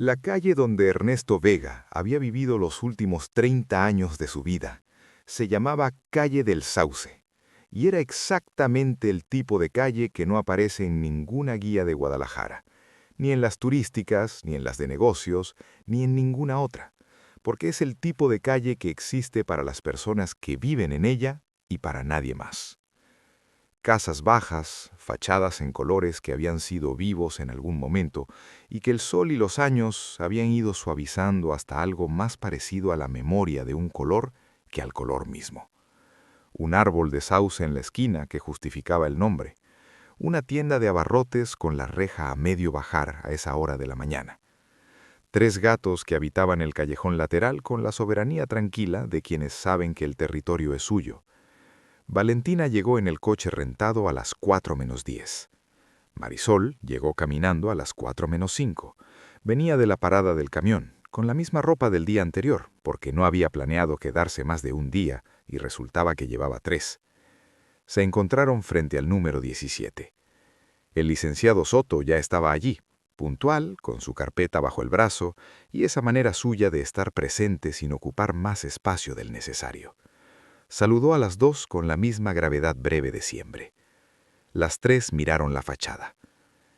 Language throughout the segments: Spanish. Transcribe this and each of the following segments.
La calle donde Ernesto Vega había vivido los últimos 30 años de su vida se llamaba Calle del Sauce, y era exactamente el tipo de calle que no aparece en ninguna guía de Guadalajara, ni en las turísticas, ni en las de negocios, ni en ninguna otra, porque es el tipo de calle que existe para las personas que viven en ella y para nadie más. Casas bajas, fachadas en colores que habían sido vivos en algún momento y que el sol y los años habían ido suavizando hasta algo más parecido a la memoria de un color que al color mismo. Un árbol de sauce en la esquina que justificaba el nombre. Una tienda de abarrotes con la reja a medio bajar a esa hora de la mañana. 3 gatos que habitaban el callejón lateral con la soberanía tranquila de quienes saben que el territorio es suyo. Valentina llegó en el coche rentado a las 4:10. Marisol llegó caminando a las 4:05. Venía de la parada del camión, con la misma ropa del día anterior, porque no había planeado quedarse más de un día y resultaba que llevaba 3. Se encontraron frente al número 17. El licenciado Soto ya estaba allí, puntual, con su carpeta bajo el brazo y esa manera suya de estar presente sin ocupar más espacio del necesario. Saludó a las 2 con la misma gravedad breve de siempre. Las 3 miraron la fachada.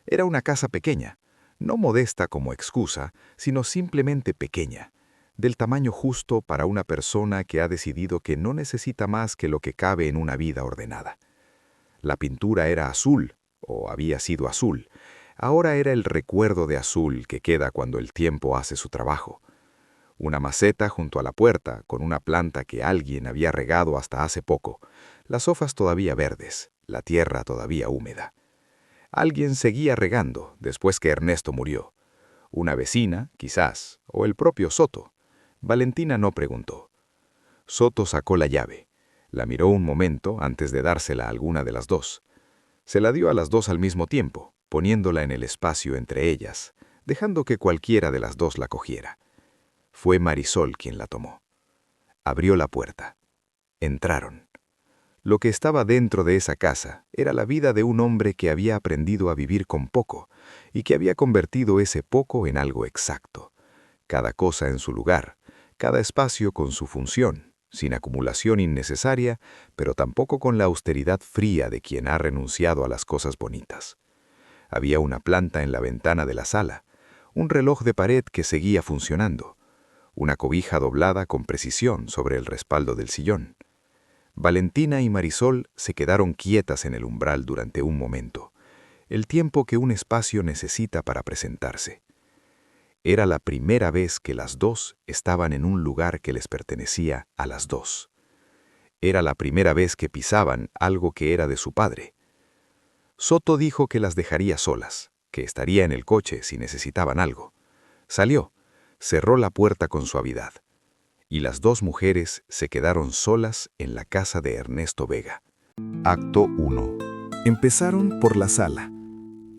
Era una casa pequeña, no modesta como excusa, sino simplemente pequeña, del tamaño justo para una persona que ha decidido que no necesita más que lo que cabe en una vida ordenada. La pintura era azul, o había sido azul. Ahora era el recuerdo de azul que queda cuando el tiempo hace su trabajo. Una maceta junto a la puerta, con una planta que alguien había regado hasta hace poco, las hojas todavía verdes, la tierra todavía húmeda. Alguien seguía regando después que Ernesto murió. Una vecina, quizás, o el propio Soto. Valentina no preguntó. Soto sacó la llave. La miró un momento antes de dársela a alguna de las 2. Se la dio a las 2 al mismo tiempo, poniéndola en el espacio entre ellas, dejando que cualquiera de las 2 la cogiera. Fue Marisol quien la tomó. Abrió la puerta. Entraron. Lo que estaba dentro de esa casa era la vida de un hombre que había aprendido a vivir con poco y que había convertido ese poco en algo exacto. Cada cosa en su lugar, cada espacio con su función, sin acumulación innecesaria, pero tampoco con la austeridad fría de quien ha renunciado a las cosas bonitas. Había una planta en la ventana de la sala, un reloj de pared que seguía funcionando, una cobija doblada con precisión sobre el respaldo del sillón. Valentina y Marisol se quedaron quietas en el umbral durante un momento, el tiempo que un espacio necesita para presentarse. Era la primera vez que las 2 estaban en un lugar que les pertenecía a las 2. Era la primera vez que pisaban algo que era de su padre. Soto dijo que las dejaría solas, que estaría en el coche si necesitaban algo. Salió. Cerró la puerta con suavidad, y las 2 mujeres se quedaron solas en la casa de Ernesto Vega. Acto 1. Empezaron por la sala.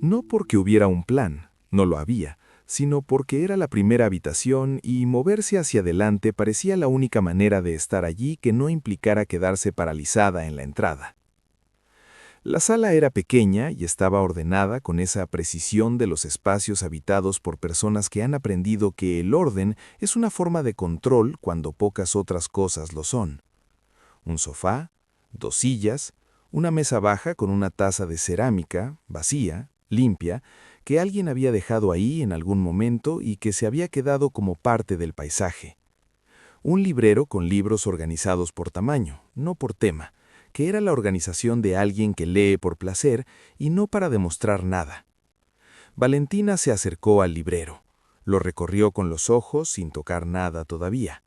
No porque hubiera un plan, no lo había, sino porque era la primera habitación y moverse hacia adelante parecía la única manera de estar allí que no implicara quedarse paralizada en la entrada. La sala era pequeña y estaba ordenada con esa precisión de los espacios habitados por personas que han aprendido que el orden es una forma de control cuando pocas otras cosas lo son. Un sofá, 2 sillas, una mesa baja con una taza de cerámica, vacía, limpia, que alguien había dejado ahí en algún momento y que se había quedado como parte del paisaje. Un librero con libros organizados por tamaño, no por tema, que era la organización de alguien que lee por placer y no para demostrar nada. Valentina se acercó al librero. Lo recorrió con los ojos sin tocar nada todavía.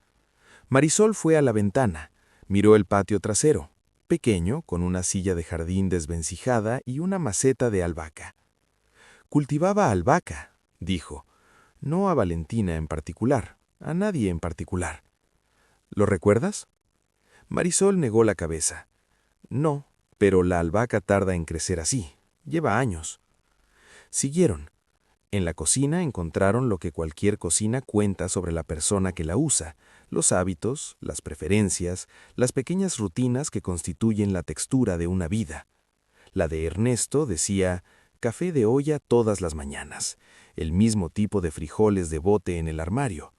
Marisol fue a la ventana, miró el patio trasero, pequeño, con una silla de jardín desvencijada y una maceta de albahaca. Cultivaba albahaca, dijo. No a Valentina en particular, a nadie en particular. ¿Lo recuerdas? Marisol negó la cabeza. No, pero la albahaca tarda en crecer así. Lleva años. Siguieron. En la cocina encontraron lo que cualquier cocina cuenta sobre la persona que la usa, los hábitos, las preferencias, las pequeñas rutinas que constituyen la textura de una vida. La de Ernesto decía, café de olla todas las mañanas. el mismo tipo de frijoles de bote en el armario,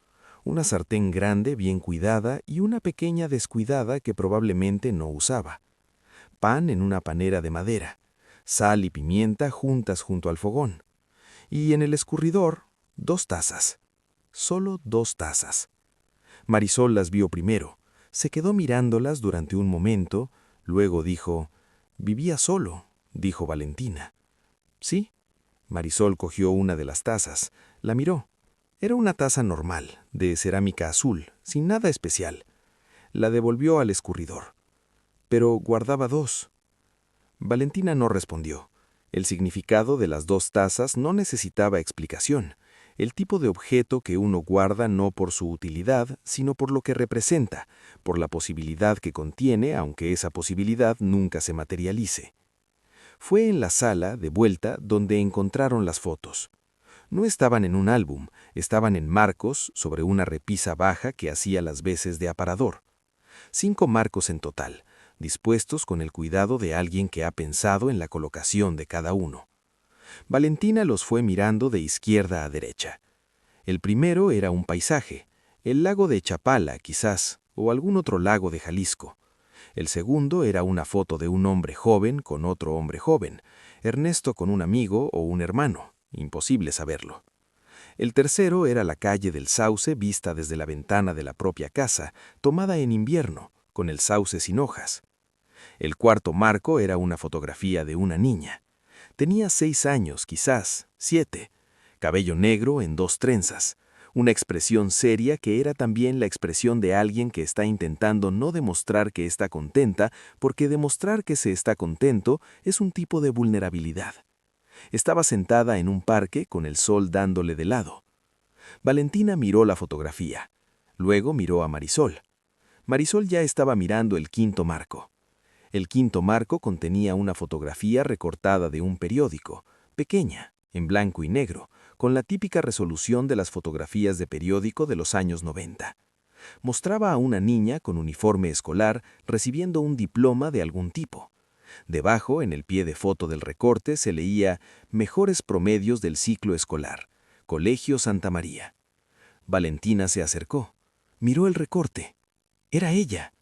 una sartén grande bien cuidada y una pequeña descuidada que probablemente no usaba, pan en una panera de madera, sal y pimienta juntas junto al fogón, y en el escurridor 2 tazas, solo 2 tazas. Marisol las vio primero, se quedó mirándolas durante un momento, luego dijo, «Vivía solo», dijo Valentina. «Sí». Marisol cogió una de las tazas, la miró. Era una taza normal, de cerámica azul, sin nada especial. La devolvió al escurridor. Pero guardaba 2. Valentina no respondió. El significado de las 2 tazas no necesitaba explicación. El tipo de objeto que uno guarda no por su utilidad, sino por lo que representa, por la posibilidad que contiene, aunque esa posibilidad nunca se materialice. Fue en la sala, de vuelta, donde encontraron las fotos. No estaban en un álbum, estaban en marcos sobre una repisa baja que hacía las veces de aparador. 5 marcos en total, dispuestos con el cuidado de alguien que ha pensado en la colocación de cada uno. Valentina los fue mirando de izquierda a derecha. El primero era un paisaje, el lago de Chapala, quizás, o algún otro lago de Jalisco. El segundo era una foto de un hombre joven con otro hombre joven, Ernesto con un amigo o un hermano, imposible saberlo. El tercero era la calle del Sauce vista desde la ventana de la propia casa, tomada en invierno, con el sauce sin hojas. El cuarto marco era una fotografía de una niña. Tenía 6 años, quizás, 7, cabello negro en 2 trenzas, una expresión seria que era también la expresión de alguien que está intentando no demostrar que está contenta, porque demostrar que se está contento es un tipo de vulnerabilidad. Estaba sentada en un parque con el sol dándole de lado. Valentina miró la fotografía. Luego miró a Marisol. Marisol ya estaba mirando el quinto marco. El quinto marco contenía una fotografía recortada de un periódico, pequeña, en blanco y negro, con la típica resolución de las fotografías de periódico de los años 90. Mostraba a una niña con uniforme escolar recibiendo un diploma de algún tipo. Debajo, en el pie de foto del recorte, se leía «Mejores promedios del ciclo escolar, Colegio Santa María». Valentina se acercó. Miró el recorte. Era ella.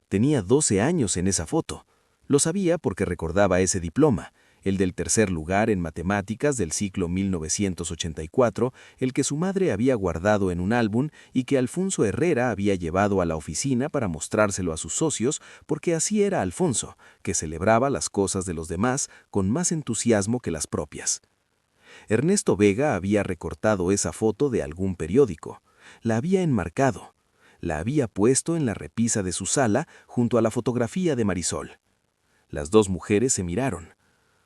Tenía 12 años en esa foto. Lo sabía porque recordaba ese diploma, el del tercer lugar en matemáticas del ciclo 1984, el que su madre había guardado en un álbum y que Alfonso Herrera había llevado a la oficina para mostrárselo a sus socios, porque así era Alfonso, que celebraba las cosas de los demás con más entusiasmo que las propias. Ernesto Vega había recortado esa foto de algún periódico, la había enmarcado, la había puesto en la repisa de su sala junto a la fotografía de Marisol. Las 2 mujeres se miraron.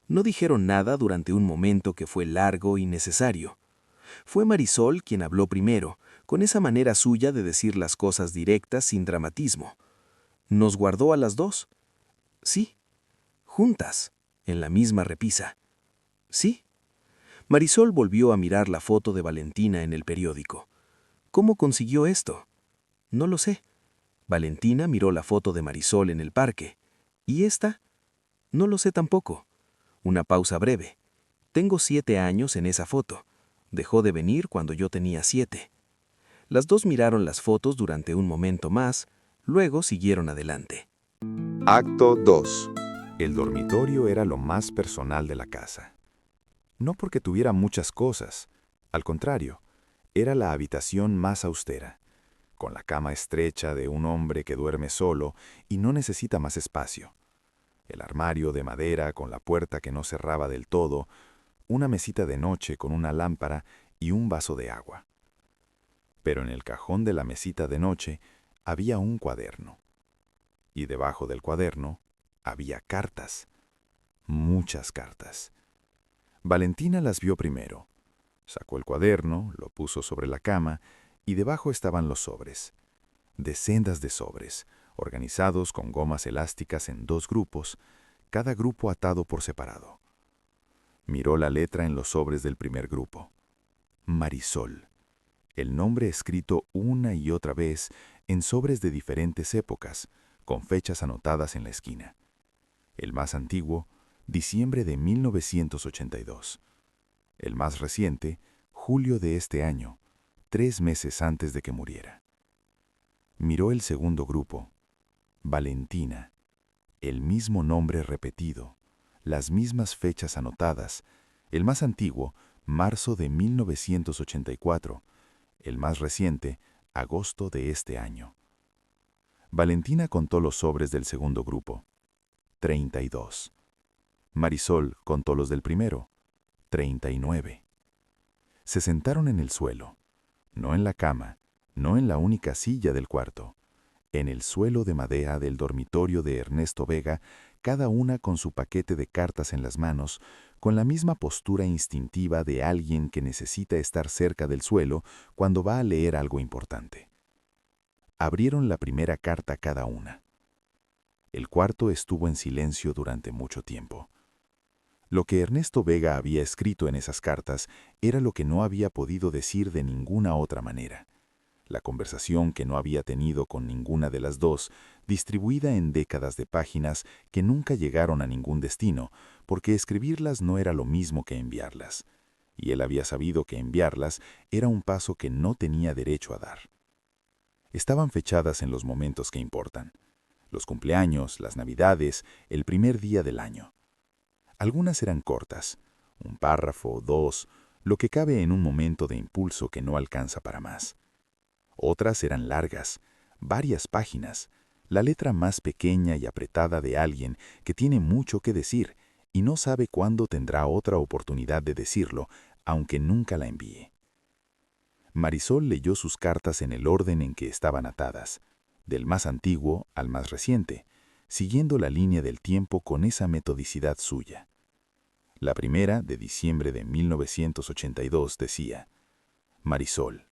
No dijeron nada durante un momento que fue largo y necesario. Fue Marisol quien habló primero, con esa manera suya de decir las cosas directas sin dramatismo. ¿Nos guardó a las 2? Sí. Juntas, en la misma repisa. Sí. Marisol volvió a mirar la foto de Valentina en el periódico. ¿Cómo consiguió esto? No lo sé. Valentina miró la foto de Marisol en el parque. ¿Y esta? No lo sé tampoco. Una pausa breve. Tengo 7 años en esa foto. Dejó de venir cuando yo tenía 7. Las 2 miraron las fotos durante un momento más, luego siguieron adelante. Acto 2. El dormitorio era lo más personal de la casa. No porque tuviera muchas cosas, al contrario, era la habitación más austera, con la cama estrecha de un hombre que duerme solo y no necesita más espacio. El armario de madera con la puerta que no cerraba del todo, una mesita de noche con una lámpara y un vaso de agua. Pero en el cajón de la mesita de noche había un cuaderno. Y debajo del cuaderno había cartas, muchas cartas. Valentina las vio primero. Sacó el cuaderno, lo puso sobre la cama y debajo estaban los sobres. Decenas de sobres, organizados con gomas elásticas en 2 grupos, cada grupo atado por separado. Miró la letra en los sobres del primer grupo. Marisol. El nombre escrito una y otra vez en sobres de diferentes épocas, con fechas anotadas en la esquina. El más antiguo, diciembre de 1982. El más reciente, julio de este año, 3 meses antes de que muriera. Miró el segundo grupo. Valentina. El mismo nombre repetido, las mismas fechas anotadas, el más antiguo, marzo de 1984, el más reciente, agosto de este año. Valentina contó los sobres del segundo grupo. 32. Marisol contó los del primero. 39. Se sentaron en el suelo, no en la cama, no en la única silla del cuarto, en el suelo de madera del dormitorio de Ernesto Vega, cada una con su paquete de cartas en las manos, con la misma postura instintiva de alguien que necesita estar cerca del suelo cuando va a leer algo importante. Abrieron la primera carta cada una. El cuarto estuvo en silencio durante mucho tiempo. Lo que Ernesto Vega había escrito en esas cartas era lo que no había podido decir de ninguna otra manera. La conversación que no había tenido con ninguna de las dos, distribuida en décadas de páginas que nunca llegaron a ningún destino, porque escribirlas no era lo mismo que enviarlas. Y él había sabido que enviarlas era un paso que no tenía derecho a dar. Estaban fechadas en los momentos que importan. Los cumpleaños, las navidades, el primer día del año. Algunas eran cortas, un párrafo, dos, lo que cabe en un momento de impulso que no alcanza para más. Otras eran largas, varias páginas, la letra más pequeña y apretada de alguien que tiene mucho que decir y no sabe cuándo tendrá otra oportunidad de decirlo, aunque nunca la envíe. Marisol leyó sus cartas en el orden en que estaban atadas, del más antiguo al más reciente, siguiendo la línea del tiempo con esa metodicidad suya. La primera, de diciembre de 1982, decía: Marisol,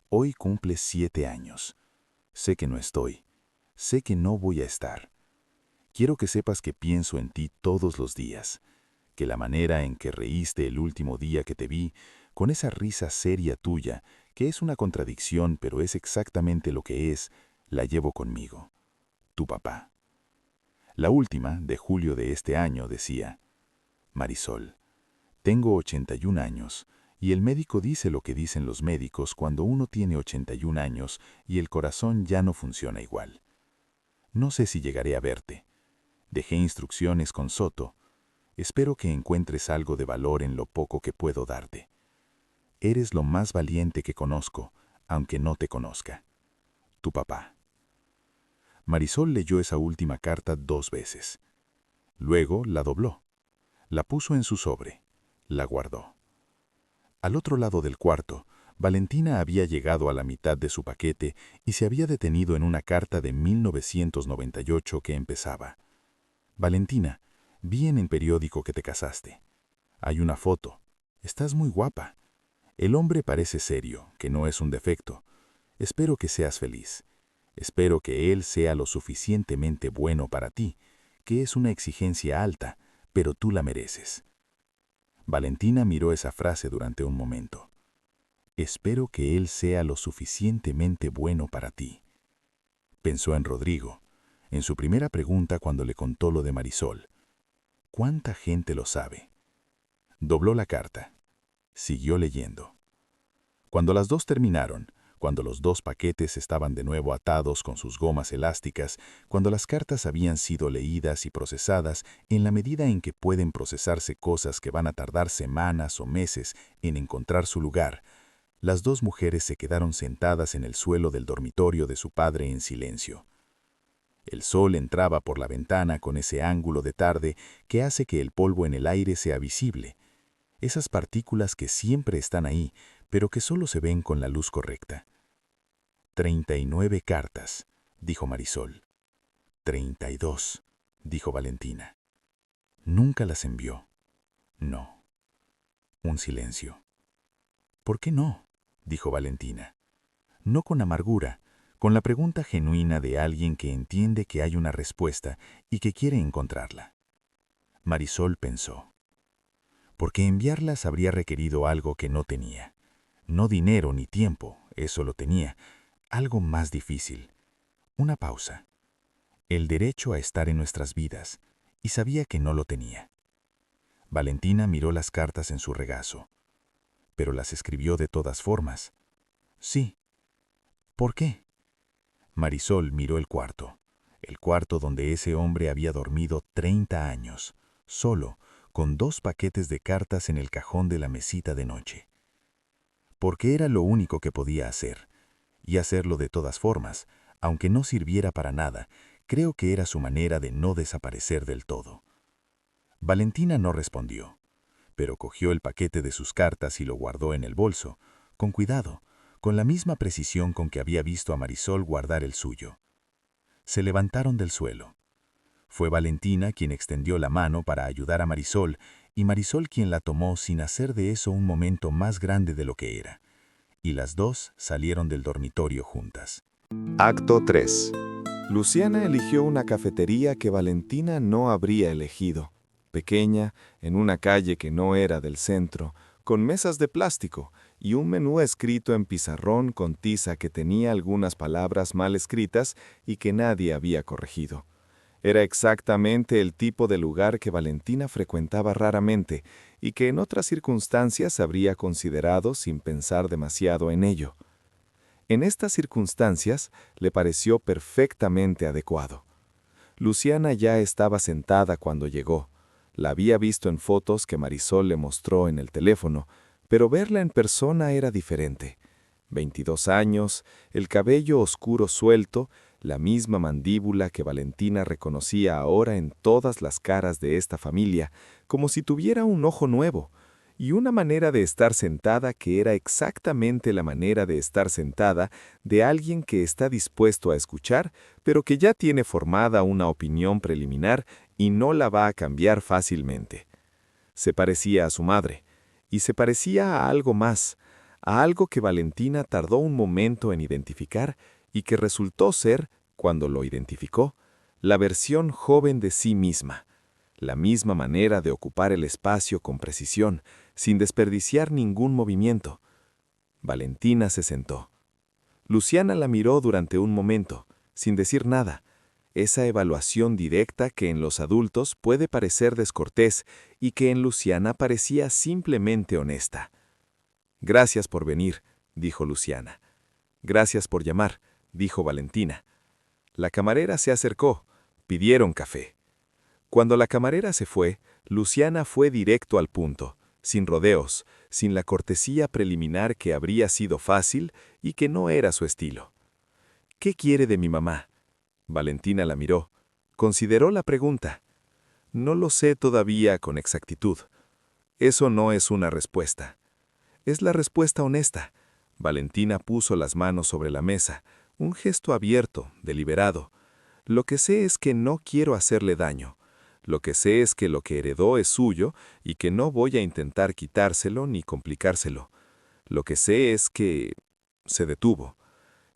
hoy cumples 7 años. Sé que no estoy. Sé que no voy a estar. Quiero que sepas que pienso en ti todos los días, que la manera en que reíste el último día que te vi, con esa risa seria tuya, que es una contradicción pero es exactamente lo que es, la llevo conmigo. Tu papá. La última, de julio de este año, decía: Marisol, tengo 81 años, y el médico dice lo que dicen los médicos cuando uno tiene 81 años y el corazón ya no funciona igual. No sé si llegaré a verte. Dejé instrucciones con Soto. Espero que encuentres algo de valor en lo poco que puedo darte. Eres lo más valiente que conozco, aunque no te conozca. Tu papá. Marisol leyó esa última carta 2 veces. Luego la dobló. La puso en su sobre. La guardó. Al otro lado del cuarto, Valentina había llegado a la mitad de su paquete y se había detenido en una carta de 1998 que empezaba: Valentina, vi en el periódico que te casaste. Hay una foto. Estás muy guapa. El hombre parece serio, que no es un defecto. Espero que seas feliz. Espero que él sea lo suficientemente bueno para ti, que es una exigencia alta, pero tú la mereces. Valentina miró esa frase durante un momento. Espero que él sea lo suficientemente bueno para ti. Pensó en Rodrigo, en su primera pregunta cuando le contó lo de Marisol. ¿Cuánta gente lo sabe? Dobló la carta. Siguió leyendo. Cuando las dos terminaron, cuando los 2 paquetes estaban de nuevo atados con sus gomas elásticas, cuando las cartas habían sido leídas y procesadas en la medida en que pueden procesarse cosas que van a tardar semanas o meses en encontrar su lugar, las 2 mujeres se quedaron sentadas en el suelo del dormitorio de su padre en silencio. El sol entraba por la ventana con ese ángulo de tarde que hace que el polvo en el aire sea visible, esas partículas que siempre están ahí, pero que solo se ven con la luz correcta. 39 cartas, dijo Marisol. 32, dijo Valentina. Nunca las envió. No. Un silencio. ¿Por qué no?, dijo Valentina. No con amargura, con la pregunta genuina de alguien que entiende que hay una respuesta y que quiere encontrarla. Marisol pensó. Porque enviarlas habría requerido algo que no tenía. No dinero ni tiempo, eso lo tenía. Algo más difícil. Una pausa. El derecho a estar en nuestras vidas, y sabía que no lo tenía. Valentina miró las cartas en su regazo. pero las escribió de todas formas. Sí. ¿Por qué? Marisol miró el cuarto donde ese hombre había dormido 30 años, solo, con 2 paquetes de cartas en el cajón de la mesita de noche. Porque era lo único que podía hacer, y hacerlo de todas formas, aunque no sirviera para nada, creo que era su manera de no desaparecer del todo. Valentina no respondió, pero cogió el paquete de sus cartas y lo guardó en el bolso, con cuidado, con la misma precisión con que había visto a Marisol guardar el suyo. Se levantaron del suelo. Fue Valentina quien extendió la mano para ayudar a Marisol, y Marisol quien la tomó sin hacer de eso un momento más grande de lo que era. Y las dos salieron del dormitorio juntas. Acto 3. Luciana eligió una cafetería que Valentina no habría elegido. Pequeña, en una calle que no era del centro, con mesas de plástico y un menú escrito en pizarrón con tiza que tenía algunas palabras mal escritas y que nadie había corregido. Era exactamente el tipo de lugar que Valentina frecuentaba raramente y que en otras circunstancias habría considerado sin pensar demasiado en ello. En estas circunstancias le pareció perfectamente adecuado. Luciana ya estaba sentada cuando llegó. La había visto en fotos que Marisol le mostró en el teléfono, pero verla en persona era diferente. 22 años, el cabello oscuro suelto, la misma mandíbula que Valentina reconocía ahora en todas las caras de esta familia, como si tuviera un ojo nuevo, y una manera de estar sentada que era exactamente la manera de estar sentada de alguien que está dispuesto a escuchar, pero que ya tiene formada una opinión preliminar y no la va a cambiar fácilmente. Se parecía a su madre, y se parecía a algo más, a algo que Valentina tardó un momento en identificar y que resultó ser, cuando lo identificó, la versión joven de sí misma, la misma manera de ocupar el espacio con precisión, sin desperdiciar ningún movimiento. Valentina se sentó. Luciana la miró durante un momento, sin decir nada, esa evaluación directa que en los adultos puede parecer descortés y que en Luciana parecía simplemente honesta. «Gracias por venir», dijo Luciana. «Gracias por llamar», dijo Valentina. La camarera se acercó. Pidieron café. Cuando la camarera se fue, Luciana fue directo al punto, sin rodeos, sin la cortesía preliminar que habría sido fácil y que no era su estilo. «¿Qué quiere de mi mamá?» Valentina la miró. Consideró la pregunta. «No lo sé todavía con exactitud. Eso no es una respuesta. Es la respuesta honesta». Valentina puso las manos sobre la mesa, un gesto abierto, deliberado. «Lo que sé es que no quiero hacerle daño. Lo que sé es que lo que heredó es suyo y que no voy a intentar quitárselo ni complicárselo. Lo que sé es que...» Se detuvo.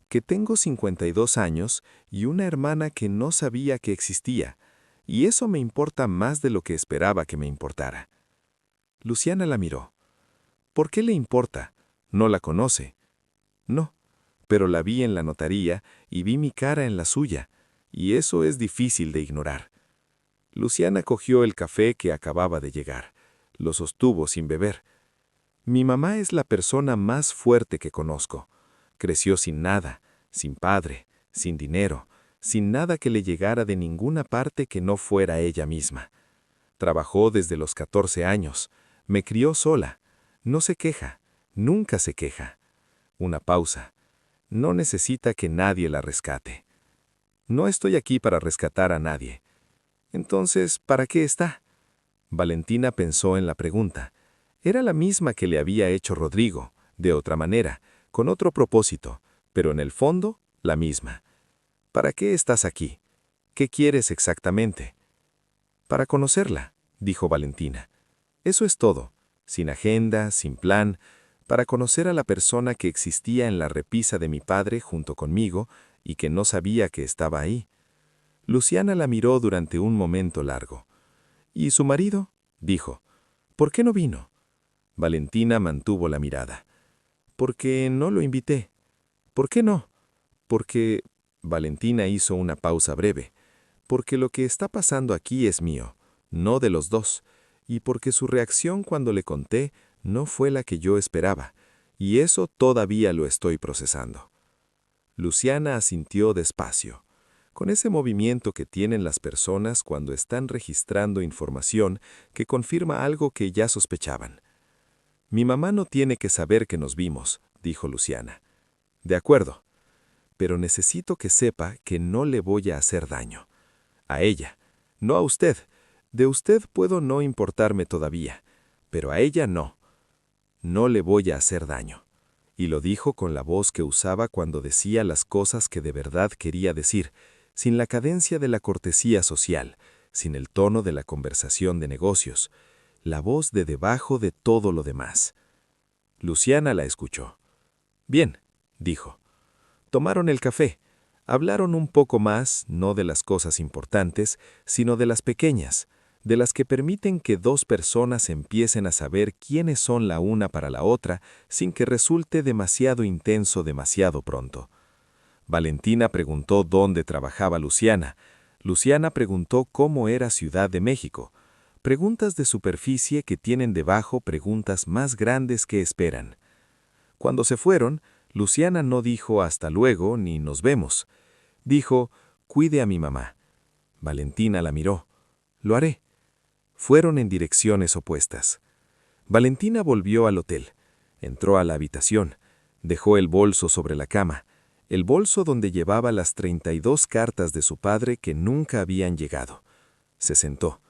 «Que tengo 52 años y una hermana que no sabía que existía, y eso me importa más de lo que esperaba que me importara». Luciana la miró. «¿Por qué le importa? ¿No la conoce?» «No, pero la vi en la notaría y vi mi cara en la suya, y eso es difícil de ignorar». Luciana cogió el café que acababa de llegar. Lo sostuvo sin beber. «Mi mamá es la persona más fuerte que conozco. Creció sin nada, sin padre, sin dinero, sin nada que le llegara de ninguna parte que no fuera ella misma. Trabajó desde los 14 años, me crió sola. No se queja, nunca se queja». Una pausa. «No necesita que nadie la rescate». «No estoy aquí para rescatar a nadie». «Entonces, ¿para qué está?» Valentina pensó en la pregunta. Era la misma que le había hecho Rodrigo, de otra manera, con otro propósito, pero en el fondo, la misma. «¿Para qué estás aquí? ¿Qué quieres exactamente?» «Para conocerla», dijo Valentina. «Eso es todo, sin agenda, sin plan, para conocer a la persona que existía en la repisa de mi padre junto conmigo y que no sabía que estaba ahí». Luciana la miró durante un momento largo. «¿Y su marido?», dijo. «¿Por qué no vino?» Valentina mantuvo la mirada. «Porque no lo invité». «¿Por qué no?» «Porque...» Valentina hizo una pausa breve. «Porque lo que está pasando aquí es mío, no de los dos, y porque su reacción cuando le conté No fue la que yo esperaba, y eso todavía lo estoy procesando. Luciana asintió despacio, con ese movimiento que tienen las personas cuando están registrando información que confirma algo que ya sospechaban. Mi mamá no tiene que saber que nos vimos, dijo Luciana. De acuerdo, pero necesito que sepa que no le voy a hacer daño. A ella, no a usted. De usted puedo no importarme todavía, pero a ella no. No le voy a hacer daño. Y lo dijo con la voz que usaba cuando decía las cosas que de verdad quería decir, sin la cadencia de la cortesía social, sin el tono de la conversación de negocios, la voz de debajo de todo lo demás. Luciana la escuchó. Bien, dijo. Tomaron el café. Hablaron un poco más, no de las cosas importantes, sino de las pequeñas, de las que permiten que dos personas empiecen a saber quiénes son la una para la otra sin que resulte demasiado intenso demasiado pronto. Valentina preguntó dónde trabajaba Luciana. Luciana preguntó cómo era Ciudad de México. Preguntas de superficie que tienen debajo preguntas más grandes que esperan. Cuando se fueron, Luciana no dijo hasta luego ni nos vemos. Dijo, cuide a mi mamá. Valentina la miró. Lo haré. Fueron en direcciones opuestas. Valentina volvió al hotel. Entró a la habitación. Dejó el bolso sobre la cama. El bolso donde llevaba las 32 cartas de su padre que nunca habían llegado. Se sentó.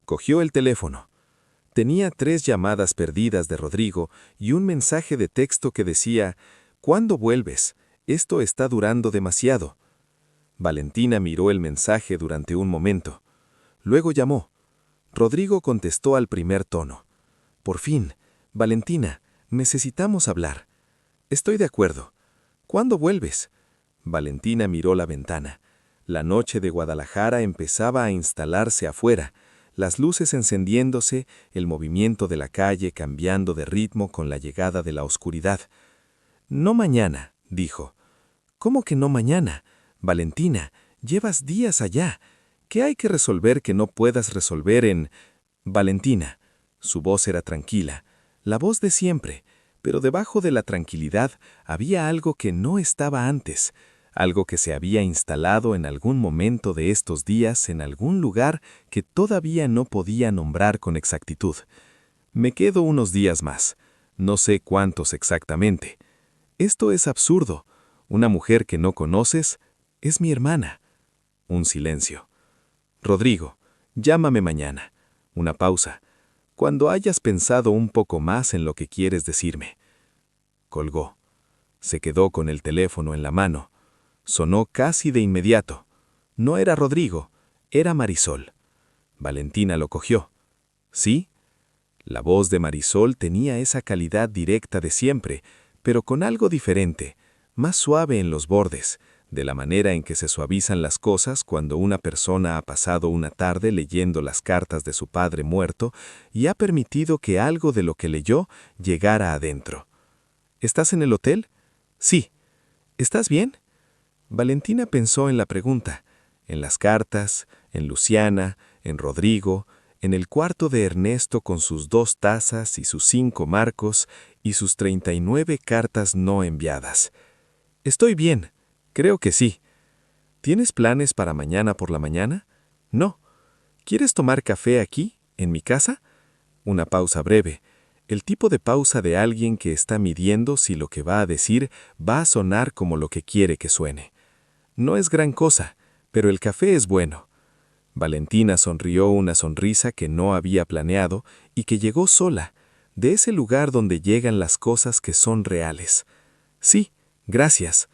Cogió el teléfono. Tenía 3 llamadas perdidas de Rodrigo y un mensaje de texto que decía, ¿cuándo vuelves? Esto está durando demasiado. Valentina miró el mensaje durante un momento. Luego llamó. Rodrigo contestó al primer tono. Por fin, Valentina, necesitamos hablar. Estoy de acuerdo. ¿Cuándo vuelves? Valentina miró la ventana. La noche de Guadalajara empezaba a instalarse afuera, las luces encendiéndose, el movimiento de la calle cambiando de ritmo con la llegada de la oscuridad. No mañana, dijo. ¿Cómo que no mañana? Valentina, llevas días allá. ¿Qué hay que resolver que no puedas resolver en...? Valentina. Su voz era tranquila, la voz de siempre, pero debajo de la tranquilidad había algo que no estaba antes, algo que se había instalado en algún momento de estos días en algún lugar que todavía no podía nombrar con exactitud. Me quedo unos días más, no sé cuántos exactamente. Esto es absurdo. Una mujer que no conoces es mi hermana. Un silencio. Rodrigo, llámame mañana. Una pausa. Cuando hayas pensado un poco más en lo que quieres decirme. Colgó. Se quedó con el teléfono en la mano. Sonó casi de inmediato. No era Rodrigo, era Marisol. Valentina lo cogió. ¿Sí? La voz de Marisol tenía esa calidad directa de siempre, pero con algo diferente, más suave en los bordes, de la manera en que se suavizan las cosas cuando una persona ha pasado una tarde leyendo las cartas de su padre muerto y ha permitido que algo de lo que leyó llegara adentro. ¿Estás en el hotel? Sí. ¿Estás bien? Valentina pensó en la pregunta, en las cartas, en Luciana, en Rodrigo, en el cuarto de Ernesto con sus 2 tazas y sus 5 marcos y sus 39 cartas no enviadas. Estoy bien, creo que sí. ¿Tienes planes para mañana por la mañana? No. ¿Quieres tomar café aquí, en mi casa? Una pausa breve. El tipo de pausa de alguien que está midiendo si lo que va a decir va a sonar como lo que quiere que suene. No es gran cosa, pero el café es bueno. Valentina sonrió una sonrisa que no había planeado y que llegó sola, de ese lugar donde llegan las cosas que son reales. Sí, gracias.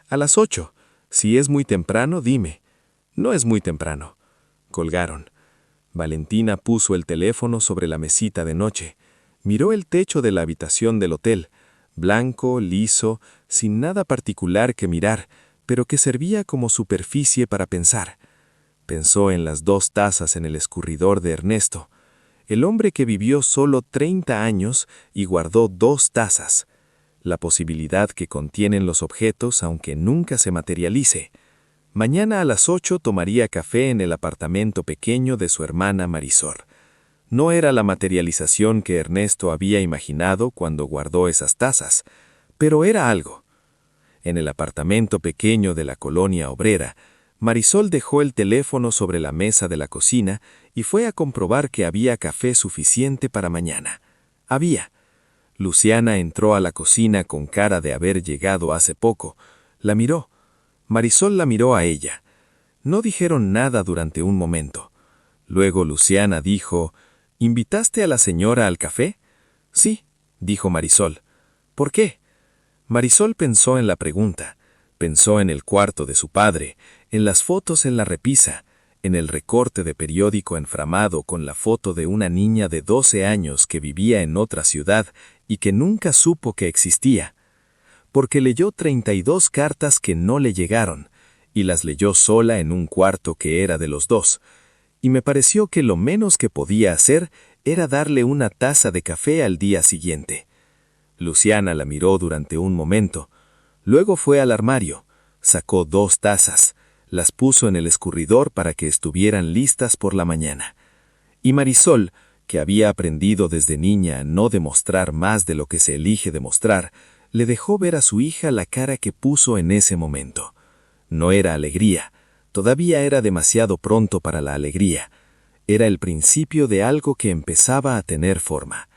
A las 8. Si es muy temprano, dime. No es muy temprano. Colgaron. Valentina puso el teléfono sobre la mesita de noche. Miró el techo de la habitación del hotel, blanco, liso, sin nada particular que mirar, pero que servía como superficie para pensar. Pensó en las 2 tazas en el escurridor de Ernesto, el hombre que vivió solo 30 años y guardó 2 tazas, la posibilidad que contienen los objetos aunque nunca se materialice. Mañana a las 8 tomaría café en el apartamento pequeño de su hermana Marisol. No era la materialización que Ernesto había imaginado cuando guardó esas tazas, pero era algo. En el apartamento pequeño de la colonia obrera, Marisol dejó el teléfono sobre la mesa de la cocina y fue a comprobar que había café suficiente para mañana. Había. Luciana entró a la cocina con cara de haber llegado hace poco. La miró. Marisol la miró a ella. No dijeron nada durante un momento. Luego Luciana dijo: «¿Invitaste a la señora al café?» «Sí», dijo Marisol. «¿Por qué?» Marisol pensó en la pregunta. Pensó en el cuarto de su padre, en las fotos en la repisa, en el recorte de periódico enframado con la foto de una niña de 12 años que vivía en otra ciudad y que nunca supo que existía. Porque leyó 32 cartas que no le llegaron, y las leyó sola en un cuarto que era de los dos, y me pareció que lo menos que podía hacer era darle una taza de café al día siguiente. Luciana la miró durante un momento. Luego fue al armario, sacó 2 tazas, las puso en el escurridor para que estuvieran listas por la mañana. Y Marisol, que había aprendido desde niña a no demostrar más de lo que se elige demostrar, le dejó ver a su hija la cara que puso en ese momento. No era alegría, todavía era demasiado pronto para la alegría. Era el principio de algo que empezaba a tener forma.